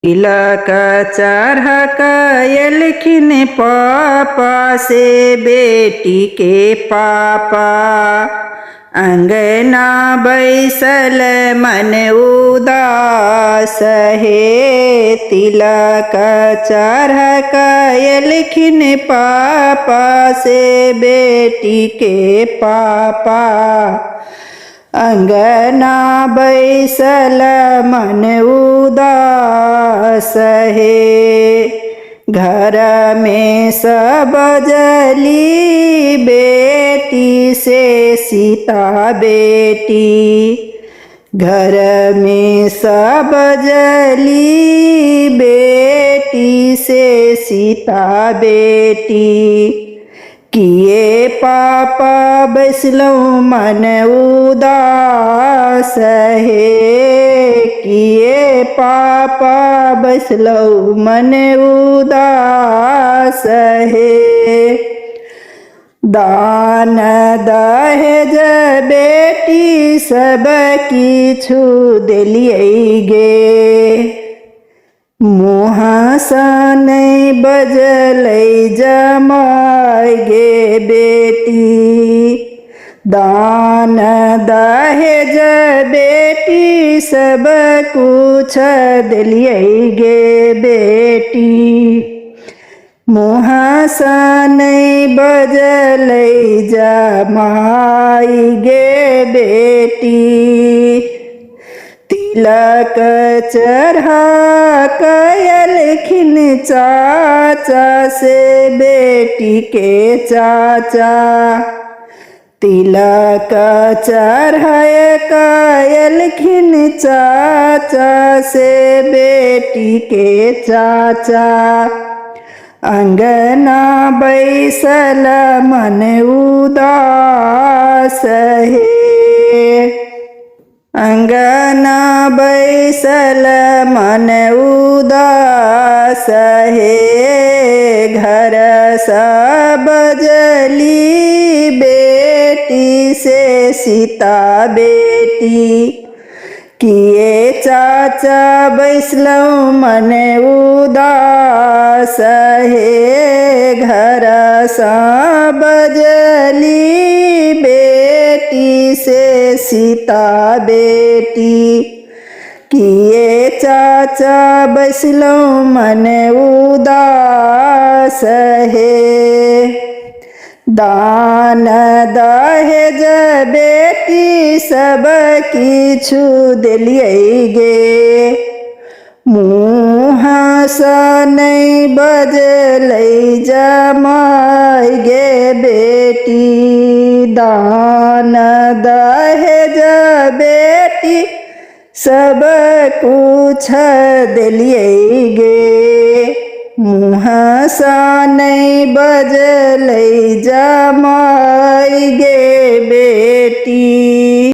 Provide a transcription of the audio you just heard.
तिलक चढ़ कयलखिन पापा से बेटी के पापा। अंगना बैसल मन उदास हे, तिलक चढ़ कयलखिन पापा से बेटी के पापा। अंगना बैसल मन उदास हे, घर में सब जली बेटी से सीता बेटी। घर में सब जली बेटी से सीता बेटी। किए पापा बैसलौ मन उदास हे, किए पापा बैसलौ मन उदास हे। दान दहेज बेटी सब किछु देलियै गे, मुँह सँ नहि बजलै जमाय गे बेटी। दान दहेज बेटी सब कुछ देलियै गे बेटी, मुँह सँ नहि बजलै जमाय गे बेटी। तिलक चढ़ा कयलखिन चाचा से बेटी के चाचा। तिलक चढ़ाय कयलखिन चाचा से बेटी के चाचा। अंगना बैसल मन उदास हे, अंगना बैसल मन उदास हे। घर सब जली बेटी से सीता बेटी। किए चाचा बैसलौ मन उदास हे, घर सब जली बेटी से सीता बेटी। किए चाचा बैसलौ मन उदास हे। दान दहेज बेटी सब किछु देलियै गे, मुँह सँ नहि बजलै जमाय गे बेटी। दान दहेज बेटी सब कुछ देलियै गे, मुँह सँ नहि बजलै जमाय गे बेटी।